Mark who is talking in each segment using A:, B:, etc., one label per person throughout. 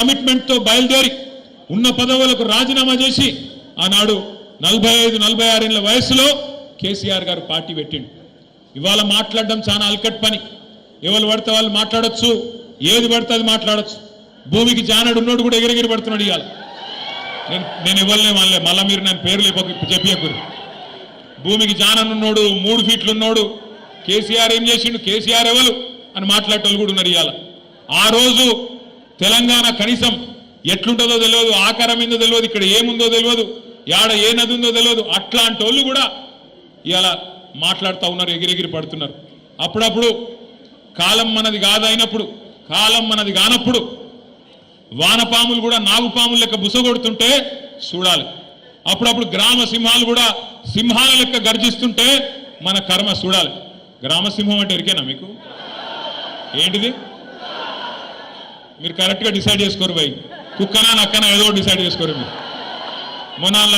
A: Commitment తో బయలుదేరి ఉన్న పదవులకు రాజీనామా చేసి ఆనాడు 45-46 ఏళ్ల వయసులో కేసీఆర్ గారు పార్టీ పెట్టిండు. ఇవాళ మాట్లాడడం చాలా అల్కట్ పని. ఎవరు పడితే వాళ్ళు మాట్లాడొచ్చు, ఏది పడితే అది మాట్లాడొచ్చు. భూమికి జానడు ఉన్నోడు కూడా ఎగిరెగిరి పడుతున్నాడు. ఇవాళ నేను ఇవ్వలే మళ్ళీ మీరు నేను పేర్లు చెప్పకూరు. భూమికి జాననున్నోడు 3 ఫీట్లు ఉన్నోడు కేసీఆర్ ఏం చేసిండు, కేసీఆర్ ఎవరు అని మాట్లాడేటోళ్ళు కూడా ఉన్నారు. ఇవాళ ఆ రోజు తెలంగాణ కనీసం ఎట్లుంటుందో తెలియదు, ఆకారం ఏందో తెలియదు, ఇక్కడ ఏముందో తెలియదు, యాడ ఏ నది ఉందో తెలియదు. అట్లాంటి వాళ్ళు కూడా ఇవాళ మాట్లాడుతూ ఉన్నారు, ఎగిరెగిరి పడుతున్నారు. అప్పుడప్పుడు కాలం మనది కాదైనప్పుడు, కాలం మనది కానప్పుడు వానపాములు కూడా నాగుపాముల లెక్క బుసగొడుతుంటే చూడాలి. అప్పుడప్పుడు గ్రామ సింహాలు కూడా సింహాల లెక్క గర్జిస్తుంటే మన కర్మ చూడాలి. గ్రామ సింహం అంటే ఎరికేనా మీకు? ఏంటిది? మీరు కరెక్ట్గా డిసైడ్ చేసుకోరు భయ్. కుక్కనా నక్కనా ఏదో డిసైడ్ చేసుకోరు మీరు. మొన్న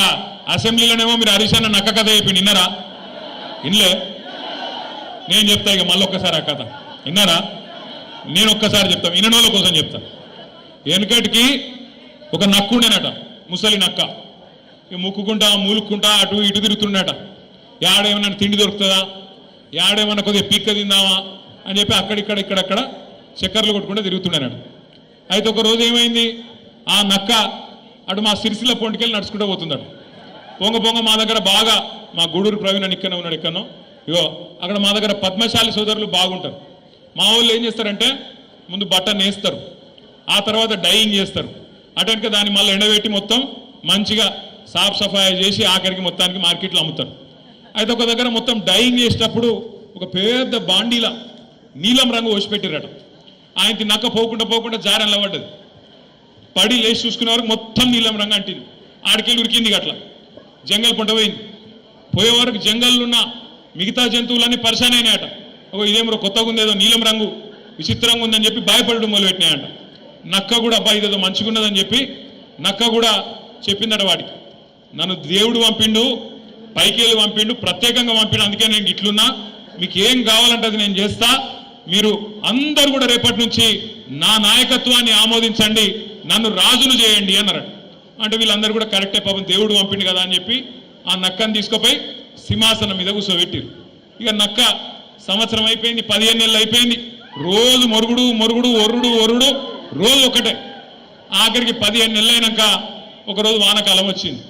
A: అసెంబ్లీలోనేమో మీరు హరీష్ నక్క కథ చెప్పి విన్నారా? ఇన్లే. నేను చెప్తా ఇక మళ్ళీ ఒక్కసారి ఆ కథ విన్నారా? నేను ఒక్కసారి చెప్తాను, విననోళ్ళ కోసం చెప్తా. వెనకటికి ఒక నక్కు ఉండేనట, ముసలి నక్క. ముక్కుకుంటా మూలుక్కుంటా అటు ఇటు తిరుగుతుండట. యాడేమన్నా తిండి దొరుకుతుందా, యాడేమన్నా కొద్దిగా పీక్క తిందామా అని చెప్పి ఇక్కడక్కడ చక్కర్లు కొట్టుకుంటూ తిరుగుతుండేనట. అయితే ఒక రోజు ఏమైంది, ఆ నక్క అటు మా సిరిసిల్ల పొంటికెళ్ళి నడుచుకుంటూ పోతుందట. పొంగ మా దగ్గర బాగా మా గూడూరు ప్రవీణ్ అని ఇక్కడనే ఉన్నాడు, ఎక్కడనో. ఇగో అక్కడ మా దగ్గర పద్మశాలి సోదరులు బాగుంటారు. మా వాళ్ళు ఏం చేస్తారంటే ముందు బట్ట నేస్తారు, ఆ తర్వాత డైయింగ్ చేస్తారు. అటెనక దాన్ని మళ్ళీ ఎండబెట్టి మొత్తం మంచిగా సాఫ్ సఫాయి చేసి ఆఖరికి మొత్తానికి మార్కెట్లో అమ్ముతారు. అయితే ఒక దగ్గర మొత్తం డైయింగ్ చేసేటప్పుడు ఒక పెద్ద బాండీలా నీలం రంగు పోసిపెట్టిరట. ఆయనకి నక్క పోకుండా జారంలో పడ్డది. పడి లేచి చూసుకునే వరకు మొత్తం నీలం రంగు అంటింది. ఆడికెళ్ళి ఉరికింది. అట్లా జంగల్ పంట పోయింది. పోయే వరకు జంగల్లో ఉన్న మిగతా జంతువులన్నీ పరిశాన్ అయినాయట. ఇదేమో కొత్తగా ఉంది, ఏదో నీలం రంగు విచిత్రంగా ఉందని చెప్పి భయపడడం మొదలుపెట్టినాయట. నక్క కూడా అబ్బాయి ఇదేదో మంచిగున్నదని చెప్పి నక్క కూడా చెప్పిందట వాడికి, నన్ను దేవుడు పంపిండు, పైకెళ్ళి పంపిండు, ప్రత్యేకంగా పంపిండు, అందుకే నేను ఇట్లున్నా, మీకు ఏం కావాలంటే అది నేను చేస్తా, మీరు అందరూ కూడా రేపటి నుంచి నా నాయకత్వాన్ని ఆమోదించండి, నన్ను రాజును చేయండి అన్నారట. అంటే వీళ్ళందరూ కూడా కరెక్టే, పాపం దేవుడు పంపిండు కదా అని చెప్పి ఆ నక్కను తీసుకుపోయి సింహాసనం మీద కూర్చోబెట్టిరు. ఇక నక్క సంవత్సరం అయిపోయింది, 15 నెలలు అయిపోయింది. రోజు మొరుగుడు ఒర్రుడు రోజు ఒకటే. ఆఖరికి 15 నెలలు అయినాక ఒకరోజు వానకాలం వచ్చింది.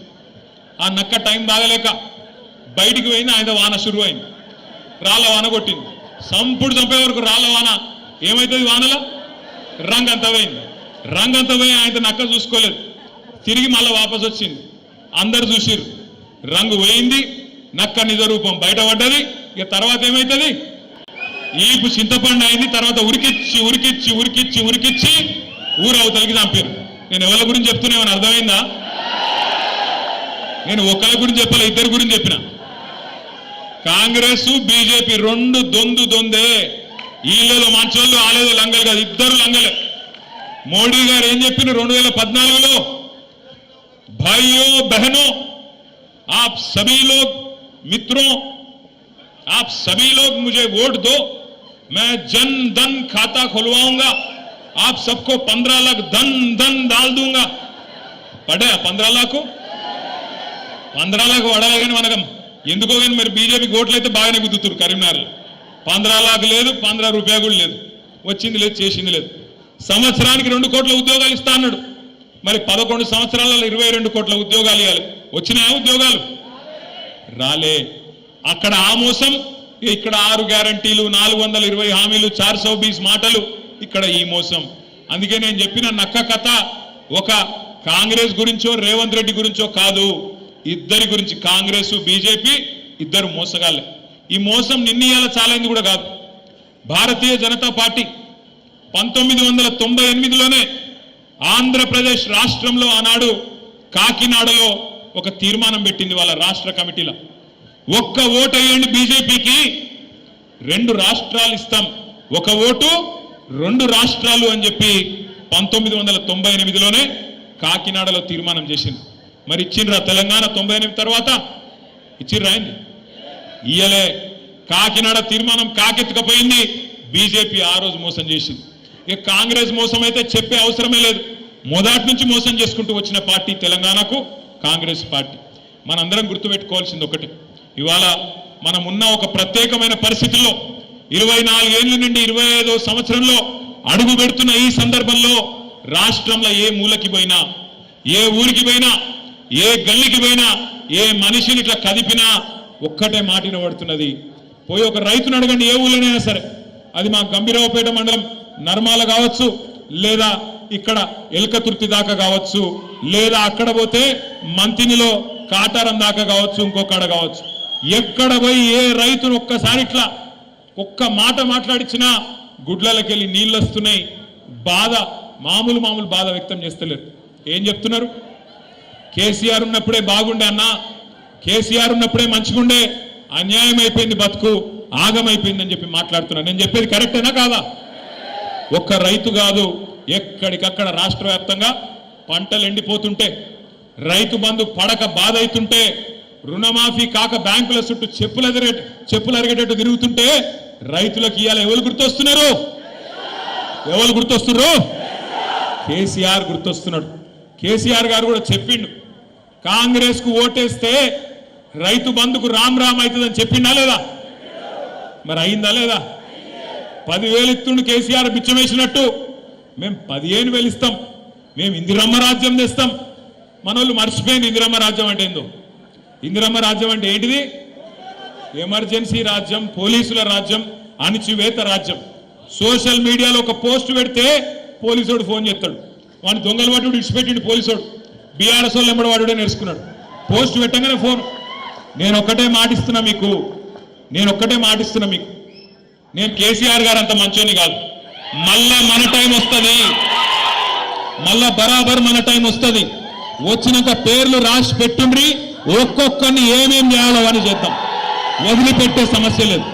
A: ఆ నక్క టైం బాగలేక బయటికి పోయింది. ఆయన వాన షురువు అయింది, రాళ్ళ వాన కొట్టింది. సంపుడు చంపే వరకు రాళ్ళ వాన ఏమవుతుంది, వానలో రంగంతా పోయి ఆయన నక్క చూసుకోలేదు. తిరిగి మళ్ళీ వాపసు వచ్చింది. అందరు చూసిరు, రంగు పోయింది, నక్క నిజ రూపం బయటపడ్డది. ఇక తర్వాత ఏమవుతుంది, ఈపు చింతపండు అయింది. తర్వాత ఉరికిచ్చి ఊరవతలకి చంపారు. నేను ఎవరి గురించి చెప్తున్నామని అర్థమైందా? నేను ఒకరి గురించి చెప్పాలి, ఇద్దరి గురించి చెప్పిన. కాంగ్రెస్ బీజేపీ రెండు దొందే. వీళ్ళేదో మంచోళ్ళు, ఆలేదో లంగలు కాదు, ఇద్దరు లంగలే. మోడీ గారు ఏం చెప్పిన 2014లో, भाइयों बहनों आप सभी लोग मित्रों आप सभी लोग मुझे वोट दो, मैं जन धन खाता खुलवाऊंगा, आप सबको 15 लाख धन डाल दूंगा. पढ़े 15 लाख పడాలి. కానీ మనకు ఎందుకో కానీ మరి బీజేపీ ఓట్లు అయితే బాగానే గుద్దుతారు. కరీంనగర్లో 15 లాఖ లేదు, 15 రూపాయలు కూడా లేదు, వచ్చింది లేదు, చేసింది లేదు. సంవత్సరానికి 2 కోట్ల ఉద్యోగాలు ఇస్తా అన్నాడు. మరి 11 సంవత్సరాలలో 22 కోట్ల ఉద్యోగాలు ఇవ్వాలి. వచ్చినాయా ఉద్యోగాలు? రాలే. అక్కడ ఆ మోసం, ఇక్కడ 6 గ్యారంటీలు, 420 హామీలు, 420 మాటలు, ఇక్కడ ఈ మోసం. అందుకే నేను చెప్పిన నక్క కథ ఒక కాంగ్రెస్ గురించో రేవంత్ రెడ్డి గురించో కాదు, ఇద్దరి గురించి. కాంగ్రెస్ బీజేపీ ఇద్దరు మోసగాళ్ళే. ఈ మోసం నిన్నీయాల చాలైంది కూడా కాదు. భారతీయ జనతా పార్టీ 1998లోనే ఆంధ్రప్రదేశ్ రాష్ట్రంలో ఆనాడు కాకినాడలో ఒక తీర్మానం పెట్టింది వాళ్ళ రాష్ట్ర కమిటీలో. ఒక్క ఓటు వేయండి బీజేపీకి, 2 రాష్ట్రాలు ఇస్తాం, ఒక ఓటు 2 రాష్ట్రాలు అని చెప్పి 1998లోనే కాకినాడలో తీర్మానం చేసింది. మరి ఇచ్చిండ్రా తెలంగాణ 98 తర్వాత? ఇచ్చిర్రా అయింది? ఇయ్యలే. కాకినాడ తీర్మానం కాకెత్తుకపోయింది. బీజేపీ ఆ రోజు మోసం చేసింది. ఇక కాంగ్రెస్ మోసం అయితే చెప్పే అవసరమే లేదు. మొదటి నుంచి మోసం చేసుకుంటూ వచ్చిన పార్టీ తెలంగాణకు కాంగ్రెస్ పార్టీ. మనందరం గుర్తుపెట్టుకోవాల్సింది ఒకటి, ఇవాళ మనం ఉన్న ఒక ప్రత్యేకమైన పరిస్థితుల్లో 24 ఏళ్ల నుండి 25వ సంవత్సరంలో అడుగు పెడుతున్న ఈ సందర్భంలో రాష్ట్రంలో ఏ మూలకి పోయినా, ఏ ఊరికి పోయినా, ఏ గల్లికి పోయినా, ఏ మనిషిని ఇట్లా కదిపినా ఒక్కటే మాట వినబడుతున్నది. పోయి ఒక రైతును అడగండి, ఏ ఊళ్ళోనైనా సరే, అది మా గంభీరావుపేట మండలం నర్మాల కావచ్చు, లేదా ఇక్కడ ఎల్కతుర్తి దాకా కావచ్చు, లేదా అక్కడ పోతే మంతినిలో కాటారం దాకా కావచ్చు, ఇంకొకడ కావచ్చు, ఎక్కడ పోయి ఏ రైతును ఒక్కసారి ఇట్లా ఒక్క మాట మాట్లాడించినా గుడ్లకెళ్ళి నీళ్ళు వస్తున్నాయి. బాధ మామూలు బాధ వ్యక్తం చేస్తలేరు. ఏం చెప్తున్నారు? కేసీఆర్ ఉన్నప్పుడే బాగుండే అన్నా, కేసీఆర్ ఉన్నప్పుడే మంచిగుండే, అన్యాయం అయిపోయింది, బతుకు ఆగమైపోయిందని చెప్పి మాట్లాడుతున్నారు. నేను చెప్పేది కరెక్టేనా కాదా? ఒక్క రైతు కాదు, ఎక్కడికక్కడ రాష్ట్ర వ్యాప్తంగా పంటలు ఎండిపోతుంటే, రైతు బంధు పడక బాధ అవుతుంటే, రుణమాఫీ కాక బ్యాంకుల చుట్టూ చెప్పులు అరిగేటట్టు తిరుగుతుంటే రైతులకు ఇవాళ ఎవరు గుర్తొస్తున్నారు? ఎవరు గుర్తొస్తున్నారు? కేసీఆర్ గుర్తొస్తున్నాడు. కేసీఆర్ గారు కూడా చెప్పిండు, కాంగ్రెస్ కు ఓటేస్తే రైతు బంధుకు రామ్ అవుతుందని చెప్పిండా లేదా? మరి అయిందా లేదా? 10,000 ఇస్తుండు కేసీఆర్ బిచ్చమేసినట్టు మేము 15,000 ఇస్తాం, మేము ఇందిరమ్మ రాజ్యం తెస్తాం. మనోళ్ళు మర్చిపోయింది ఇందిరమ్మ రాజ్యం అంటే ఏందో. ఇందిరమ్మ రాజ్యం అంటే ఏంటిది? ఎమర్జెన్సీ రాజ్యం, పోలీసుల రాజ్యం, అణచివేత రాజ్యం. సోషల్ మీడియాలో ఒక పోస్ట్ పెడితే పోలీసుడు ఫోన్ చేస్తాడు, వాడిని దొంగలు పట్టుడు ఇడిచిపెట్టిండు పోలీసుడు, బీఆర్ఎస్ వాళ్ళు ఎంబడి వాడుడే నేర్చుకున్నాడు. పోస్ట్ పెట్టగానే ఫోన్. నేను ఒక్కటే మాటిస్తున్నా మీకు, నేను కేసీఆర్ గారు అంత మంచోని కాదు. మళ్ళా మన టైం వస్తుంది, మళ్ళా బరాబర్ మన టైం వస్తుంది. వచ్చినాక పేర్లు రాసి పెట్టుండ్రి, ఒక్కొక్కరిని ఏమేం చేయాలో అని చేద్దాం, వదిలిపెట్టే సమస్య లేదు.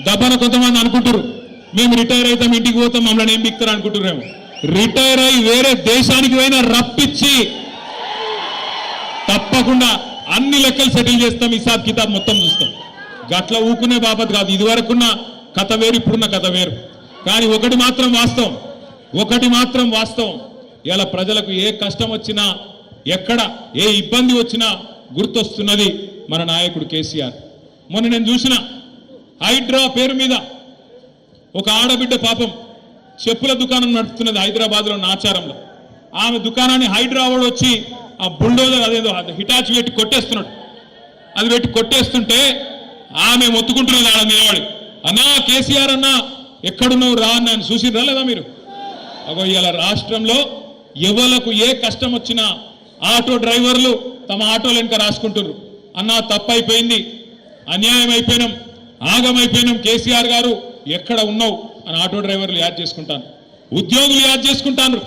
A: దబ్బన కొంతమంది అనుకుంటారు మేము రిటైర్ అవుతాం, ఇంటికి పోతాం, మమ్మల్ని ఏం బిక్తారు అనుకుంటున్నాము. రిటైర్ అయి వేరే దేశానికి పోయినా రప్పించి తప్పకుండా అన్ని లెక్కలు సెటిల్ చేస్తాం, హిసాబ్ కితాబ్ మొత్తం చూస్తాం. గట్ల ఊకునే బాబత్ కాదు. ఇదివరకున్న కథ వేరు, ఇప్పుడున్న కథ వేరు. కానీ ఒకటి మాత్రం వాస్తవం, ఇలా ప్రజలకు ఏ కష్టం వచ్చినా, ఎక్కడ ఏ ఇబ్బంది వచ్చినా గుర్తొస్తున్నది మన నాయకుడు కేసీఆర్. మొన్న నేను చూసిన హైడ్రా పేరు మీద ఒక ఆడబిడ్డ పాపం చెప్పుల దుకాణం నడుపుతున్నది హైదరాబాద్లో నాచారంలో. ఆమె దుకాణాన్ని హైడ్రా వాడు వచ్చి ఆ బుల్డోజర్ అదేదో హిటాచి పెట్టి కొట్టేస్తున్నాడు. అది పెట్టి కొట్టేస్తుంటే ఆమె మొత్తుకుంటున్నది ఆడ నిలబడి, అన్నా కేసీఆర్ అన్నా ఎక్కడున్నావు రా అని ఆయన చూసిరా లేదా మీరు? అగో ఇవాళ రాష్ట్రంలో ఎవలకు ఏ కష్టం వచ్చినా ఆటో డ్రైవర్లు తమ ఆటోలు వెనుక రాసుకుంటున్నారు, అన్నా తప్పైపోయింది, అన్యాయం అయిపోయినాం, ఆగమైపోయినాం, కేసీఆర్ గారు ఎక్కడ ఉన్నావు అని ఆటో డ్రైవర్లు యాద్ చేసుకుంటాను, ఉద్యోగులు యాద్ చేసుకుంటాను.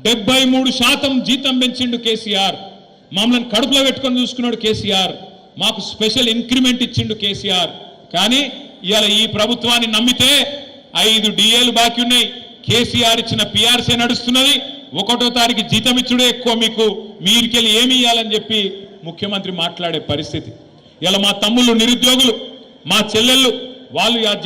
A: 73% జీతం పెంచిండు కేసీఆర్, మమ్మల్ని కడుపులో పెట్టుకొని చూసుకున్నాడు కేసీఆర్, మాకు స్పెషల్ ఇంక్రిమెంట్ ఇచ్చిండు కేసీఆర్. కానీ ఇవాళ ఈ ప్రభుత్వాన్ని నమ్మితే 5 డిఏలు బాకీ ఉన్నాయి, కేసీఆర్ ఇచ్చిన పిఆర్సీ నడుస్తున్నది, 1వ తారీఖు జీతం ఇచ్చుడే ఎక్కువ, మీకు మీరికెళ్ళి ఏమి ఇవ్వాలని చెప్పి ముఖ్యమంత్రి మాట్లాడే పరిస్థితి. ఇలా మా తమ్ముళ్ళు నిరుద్యోగులు, మా చెల్లెళ్ళు వాళ్ళు యాద్